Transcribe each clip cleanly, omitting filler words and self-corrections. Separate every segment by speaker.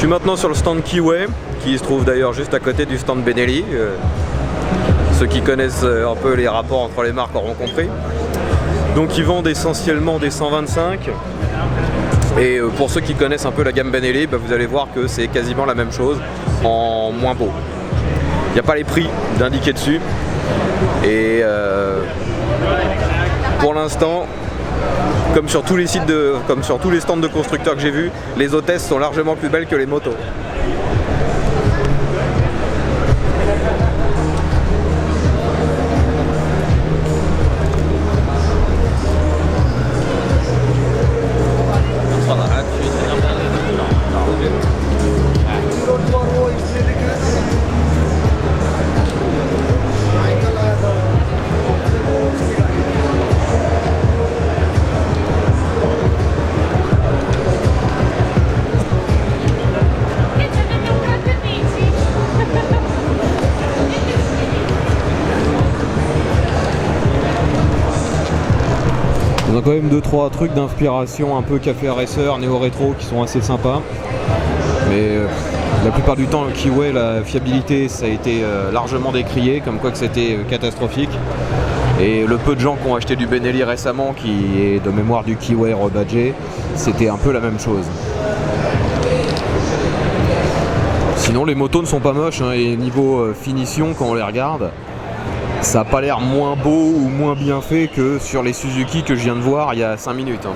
Speaker 1: suis maintenant sur le stand Kiway, qui se trouve d'ailleurs juste à côté du stand Benelli. Ceux qui connaissent un peu les rapports entre les marques auront compris. Donc ils vendent essentiellement des 125. Et pour ceux qui connaissent un peu la gamme Benelli, vous allez voir que c'est quasiment la même chose en moins beau. Il n'y a pas les prix d'indiquer dessus. Et pour l'instant, comme sur tous les stands de constructeurs que j'ai vus, les hôtesses sont largement plus belles que les motos. On a quand même 2-3 trucs d'inspiration un peu café racer, néo-rétro qui sont assez sympas. Mais la plupart du temps, le Kiway, la fiabilité, ça a été largement décrié, comme quoi que c'était catastrophique. Et le peu de gens qui ont acheté du Benelli récemment, qui est de mémoire du Kiway rebadgé, c'était un peu la même chose. Sinon, les motos ne sont pas moches, hein, et niveau finition, quand on les regarde, ça n'a pas l'air moins beau ou moins bien fait que sur les Suzuki que je viens de voir il y a 5 minutes. Hein.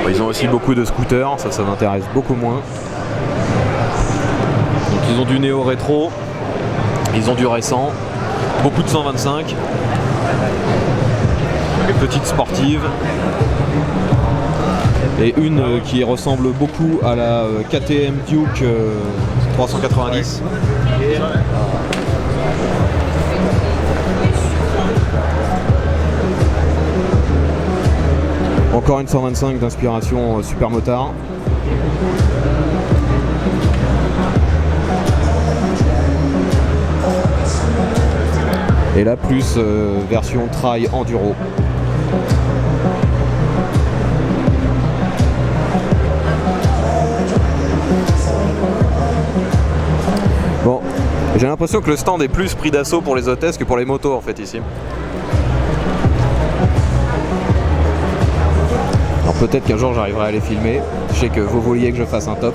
Speaker 1: Ils ont aussi beaucoup de scooters, ça m'intéresse beaucoup moins. Donc ils ont du néo-rétro, ils ont du récent, beaucoup de 125, des petites sportives. Et une qui ressemble beaucoup à la KTM Duke 390. Encore une 125 d'inspiration super motard. Et là plus version trail enduro. Bon, j'ai l'impression que le stand est plus pris d'assaut pour les hôtesses que pour les motos en fait ici. Alors peut-être qu'un jour j'arriverai à les filmer. Je sais que vous vouliez que je fasse un top.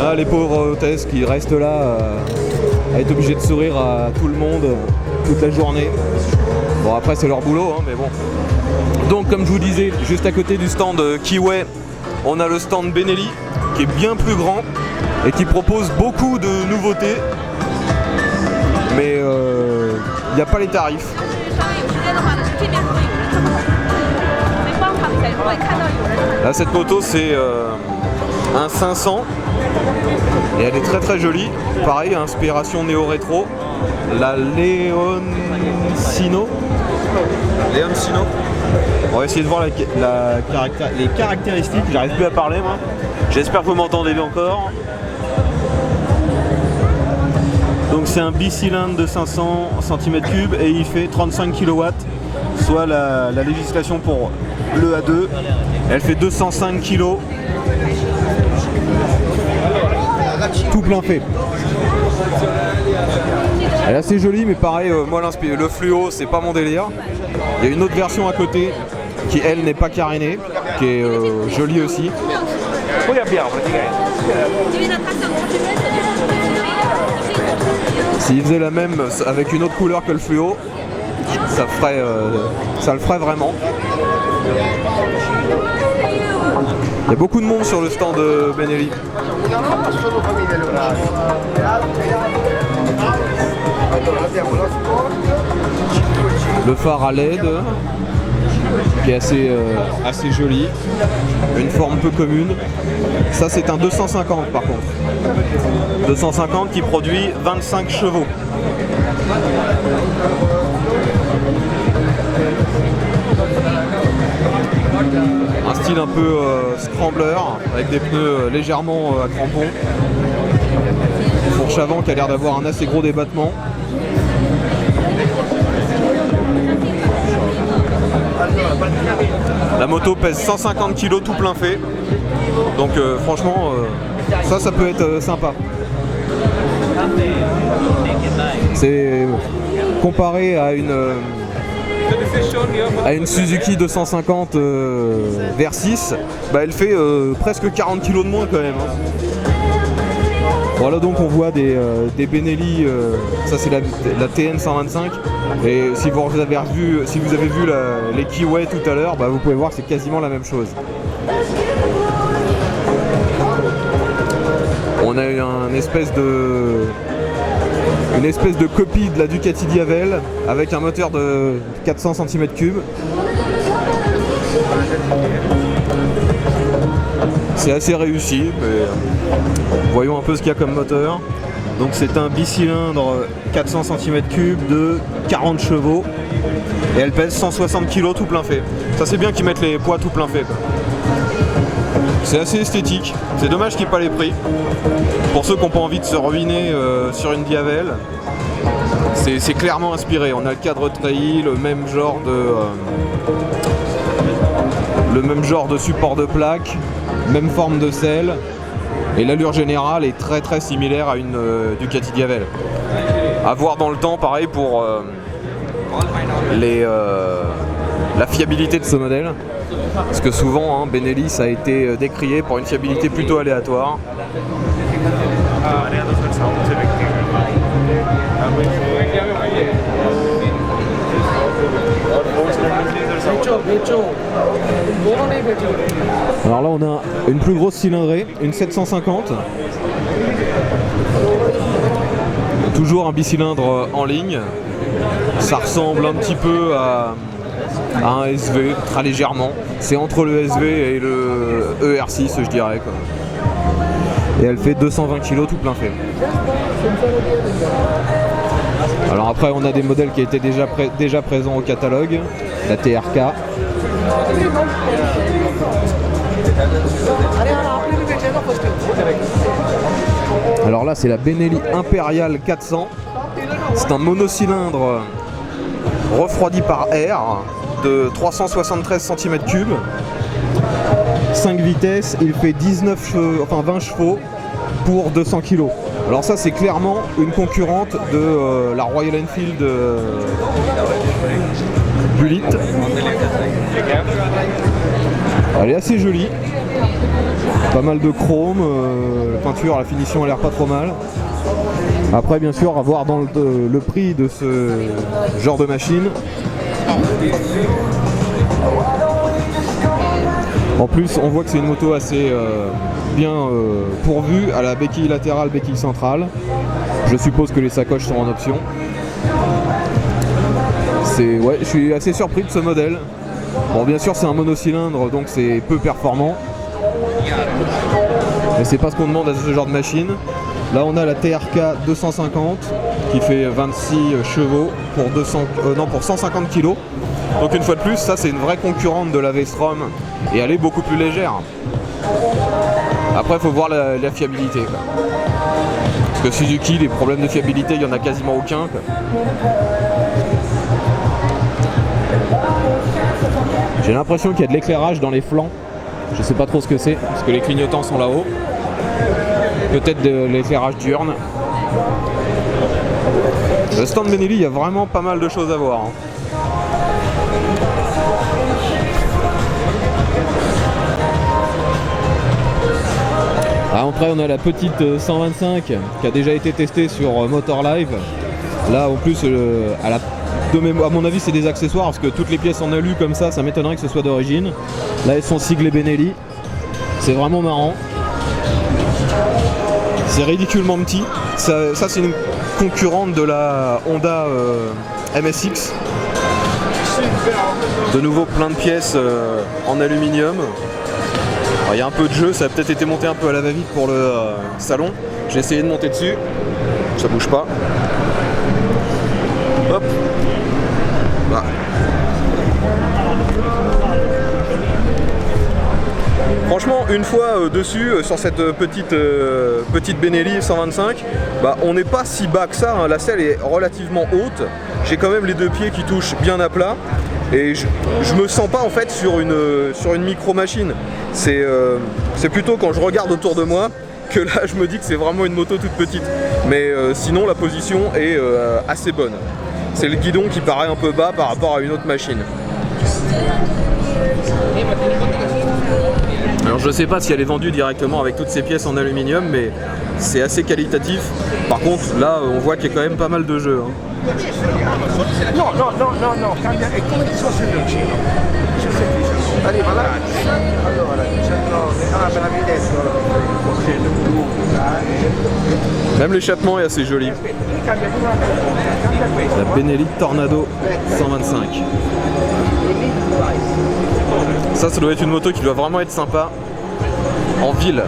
Speaker 1: Ah, les pauvres hôtesses qui restent là à être obligées de sourire à tout le monde toute la journée. Bon, après c'est leur boulot, hein, mais bon. Donc comme je vous disais, juste à côté du stand Kiway, on a le stand Benelli qui est bien plus grand et qui propose beaucoup de nouveautés, mais il n'y a pas les tarifs. Là, cette moto c'est un 500 et elle est très très jolie. Pareil, inspiration néo-rétro. La Leoncino. On va essayer de voir les caractéristiques. J'arrive plus à parler moi. J'espère que vous m'entendez bien encore. Donc c'est un bicylindre de 500 cm3 et il fait 35 kW, soit la législation pour le A2. Elle fait 205 kg. Tout plein fait. Elle est assez jolie, mais pareil, moi le fluo c'est pas mon délire. Il y a une autre version à côté qui elle n'est pas carénée, qui est jolie aussi. S'il faisait la même avec une autre couleur que le fluo, ça le ferait vraiment. Il y a beaucoup de monde sur le stand de Benelli. Le phare à LED. qui est assez joli, une forme peu commune. Ça c'est un 250 par contre. 250 qui produit 25 chevaux. Un style un peu scrambler avec des pneus légèrement à crampons. Fourche avant qui a l'air d'avoir un assez gros débattement. La moto pèse 150 kg tout plein fait. Donc franchement ça peut être sympa. C'est comparé à une Suzuki 250 Versys, bah elle fait presque 40 kg de moins quand même. Voilà, donc on voit des Benelli, ça c'est la TN 125, et si vous avez vu les Kiway tout à l'heure, bah vous pouvez voir que c'est quasiment la même chose. On a une espèce de copie de la Ducati Diavel avec un moteur de 400 cm3. C'est assez réussi, mais voyons un peu ce qu'il y a comme moteur. Donc c'est un bicylindre 400 cm3 de 40 chevaux et elle pèse 160 kg tout plein fait. Ça c'est bien qu'ils mettent les poids tout plein fait, quoi. C'est assez esthétique, c'est dommage qu'il n'y ait pas les prix. Pour ceux qui n'ont pas envie de se ruiner sur une Diavel, c'est clairement inspiré. On a le cadre treillis, le même genre de support de plaque, même forme de selle, et l'allure générale est très très similaire à une Ducati Diavel. À voir dans le temps, pareil pour la fiabilité de ce modèle, parce que souvent Benelli ça a été décrié pour une fiabilité plutôt aléatoire. Alors là on a une plus grosse cylindrée, une 750. Toujours un bicylindre en ligne. Ça ressemble un petit peu à un SV, très légèrement. C'est entre le SV et le ER6 je dirais, quoi. Et elle fait 220 kg tout plein fait. Alors après on a des modèles qui étaient déjà présents au catalogue, la TRK. Alors là c'est la Benelli Imperial 400. C'est un monocylindre refroidi par air de 373 cm3. 5 vitesses, il fait 20 chevaux pour 200 kg. Alors ça c'est clairement une concurrente de la Royal Enfield Bullitt. Elle est assez jolie, pas mal de chrome, la peinture, la finition a l'air pas trop mal. Après bien sûr à voir dans le prix de ce genre de machine. En plus on voit que c'est une moto assez bien pourvue à la béquille latérale, béquille centrale. Je suppose que les sacoches sont en option. Ouais, je suis assez surpris de ce modèle. Bon bien sûr c'est un monocylindre donc c'est peu performant. Mais c'est pas ce qu'on demande à ce genre de machine. Là on a la TRK 250 qui fait 26 chevaux pour 150 kg. Donc une fois de plus, ça c'est une vraie concurrente de la V-Strom et elle est beaucoup plus légère. Après il faut voir la fiabilité, quoi. Parce que Suzuki, les problèmes de fiabilité, il n'y en a quasiment aucun, quoi. J'ai l'impression qu'il y a de l'éclairage dans les flancs. Je sais pas trop ce que c'est, parce que les clignotants sont là-haut. Peut-être de l'éclairage diurne. Le stand Benelli, il y a vraiment pas mal de choses à voir, hein. Après on a la petite 125 qui a déjà été testée sur Motor Live. Là en plus à mon avis c'est des accessoires parce que toutes les pièces en alu comme ça m'étonnerait que ce soit d'origine. Là elles sont siglées Benelli. C'est vraiment marrant. C'est ridiculement petit. Ça c'est une concurrente de la Honda MSX. De nouveau plein de pièces en aluminium. Il y a un peu de jeu, ça a peut-être été monté un peu à la va-vite pour le salon. J'ai essayé de monter dessus, ça bouge pas. Hop. Voilà. Franchement, une fois dessus, sur cette petite Benelli 125, bah, on n'est pas si bas que ça, hein. La selle est relativement haute. J'ai quand même les deux pieds qui touchent bien à plat. Et je me sens pas en fait sur une micro-machine. C'est plutôt quand je regarde autour de moi que là je me dis que c'est vraiment une moto toute petite. Mais sinon la position est assez bonne. C'est le guidon qui paraît un peu bas par rapport à une autre machine. Alors je sais pas si elle est vendue directement avec toutes ces pièces en aluminium, mais c'est assez qualitatif. Par contre là on voit qu'il y a quand même pas mal de jeux, hein.
Speaker 2: No, cambia, è come se fosse il vicino. Arriva là, allora 19, per la vitesse,
Speaker 1: même l'échappement est assez joli. La Benelli Tornado 125. Ça doit être une moto qui doit vraiment être sympa en ville.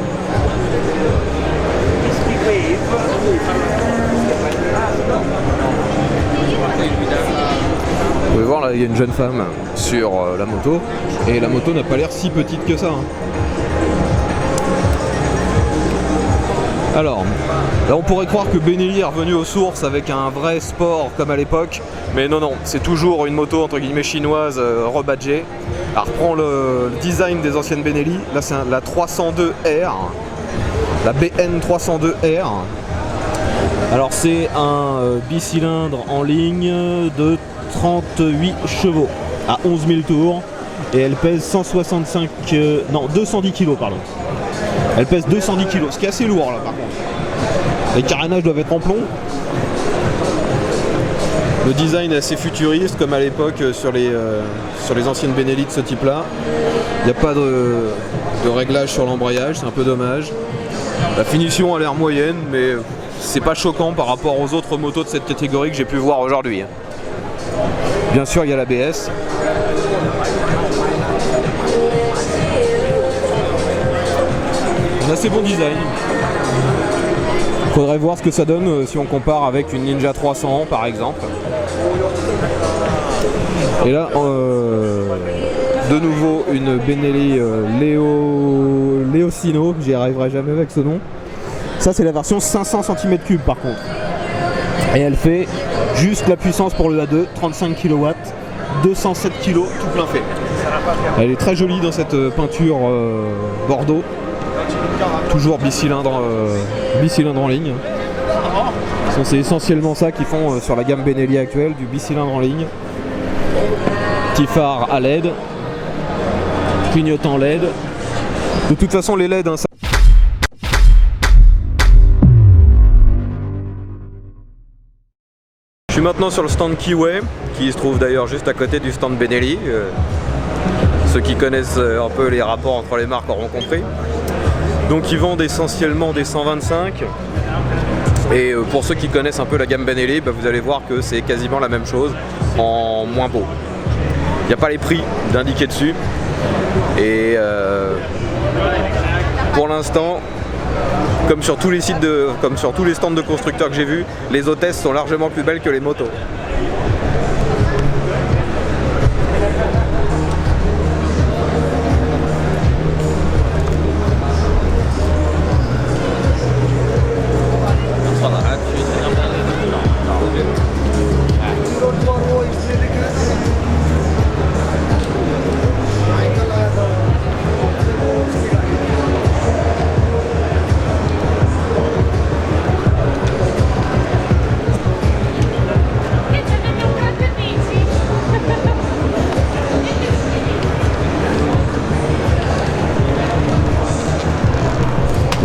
Speaker 1: Vous pouvez voir là, il y a une jeune femme sur la moto et la moto n'a pas l'air si petite que ça, hein. Alors, là on pourrait croire que Benelli est revenu aux sources avec un vrai sport comme à l'époque, mais non, c'est toujours une moto entre guillemets chinoise rebadgée. Elle reprend le design des anciennes Benelli. Là c'est la 302R, la BN 302R. Alors c'est un bicylindre en ligne de 38 chevaux à 11 000 tours et elle pèse 210 kg pardon. Elle pèse 210 kg, ce qui est assez lourd là par contre. Les carénages doivent être en plomb. Le design est assez futuriste comme à l'époque sur les anciennes Benelli de ce type là. Il n'y a pas de réglage sur l'embrayage, c'est un peu dommage. La finition a l'air moyenne, mais c'est pas choquant par rapport aux autres motos de cette catégorie que j'ai pu voir aujourd'hui. Bien sûr, il y a l'ABS. Un assez bon design. Faudrait voir ce que ça donne si on compare avec une Ninja 300 par exemple. Et là, de nouveau une Benelli Leocino, j'y arriverai jamais avec ce nom. Ça c'est la version 500 cm3 par contre. Et elle fait juste la puissance pour le A2, 35 kW, 207 kg, tout plein fait. Elle est très jolie dans cette peinture bordeaux. Toujours bicylindre en ligne. C'est essentiellement ça qu'ils font sur la gamme Benelli actuelle, du bicylindre en ligne. Petit phare à LED, clignotant LED. De toute façon les LED, hein, ça... Je suis maintenant sur le stand Keeway, qui se trouve d'ailleurs juste à côté du stand Benelli. Ceux qui connaissent un peu les rapports entre les marques auront compris. Donc ils vendent essentiellement des 125. Et pour ceux qui connaissent un peu la gamme Benelli, bah, vous allez voir que c'est quasiment la même chose en moins beau. Il n'y a pas les prix d'indiquer dessus. Et pour l'instant, comme sur tous les stands de constructeurs que j'ai vus, les hôtesses sont largement plus belles que les motos.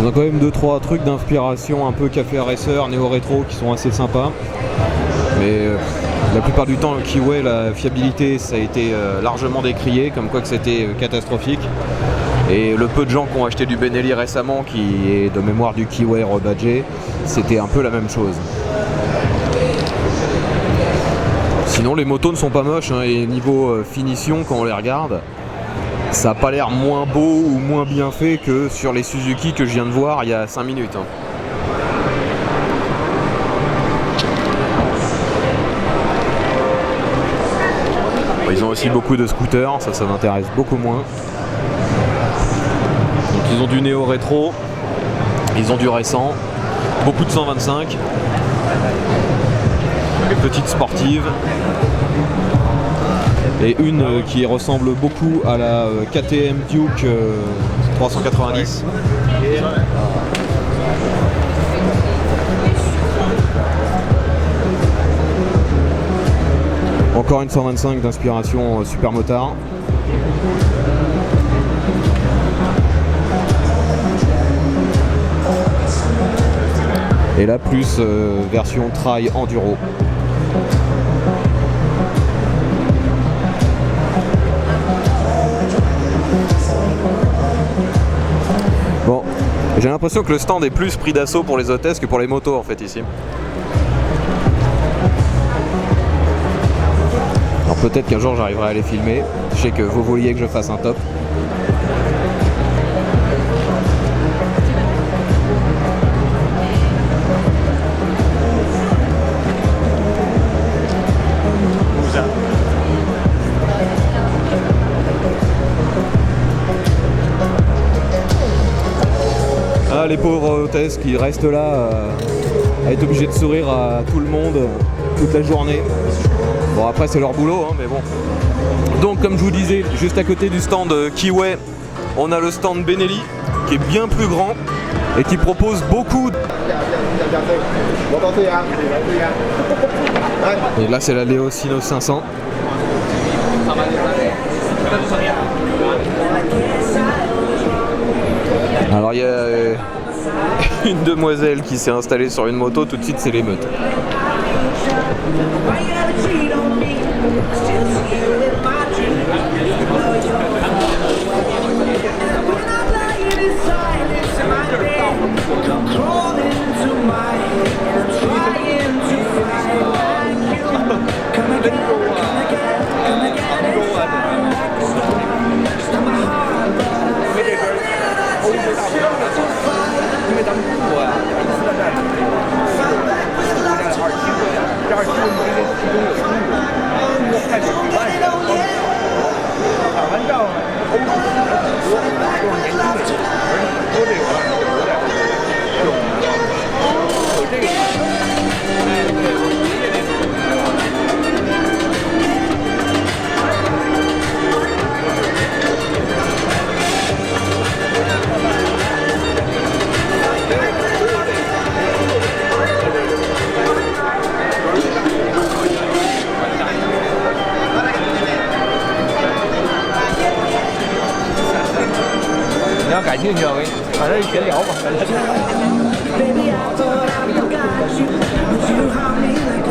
Speaker 1: On a quand même 2-3 trucs d'inspiration un peu café racer, néo-rétro qui sont assez sympas. Mais la plupart du temps, le Keeway, la fiabilité, ça a été largement décrié, comme quoi que c'était catastrophique. Et le peu de gens qui ont acheté du Benelli récemment, qui est de mémoire du Keeway rebadgé, c'était un peu la même chose. Sinon les motos ne sont pas moches hein, et niveau finition quand on les regarde, ça n'a pas l'air moins beau ou moins bien fait que sur les Suzuki que je viens de voir il y a 5 minutes. Hein. Ils ont aussi beaucoup de scooters, ça m'intéresse beaucoup moins. Donc ils ont du néo rétro, ils ont du récent, beaucoup de 125, des petites sportives et une qui ressemble beaucoup à la KTM Duke 390. Encore une 125 d'inspiration super motard. Et là plus version trail enduro. Bon, j'ai l'impression que le stand est plus pris d'assaut pour les hôtesses que pour les motos en fait ici. Alors peut-être qu'un jour j'arriverai à les filmer. Je sais que vous vouliez que je fasse un top. Ah, les pauvres hôtesses qui restent là à être obligées de sourire à tout le monde toute la journée. Bon après c'est leur boulot hein, mais bon. Donc comme je vous disais, juste à côté du stand Kiway, on a le stand Benelli qui est bien plus grand et qui propose beaucoup. Et là c'est la Leo Sino 500. Alors il y a une demoiselle qui s'est installée sur une moto, tout de suite c'est l'émeute.
Speaker 3: Baby, I thought I forgot you, but you haunt me like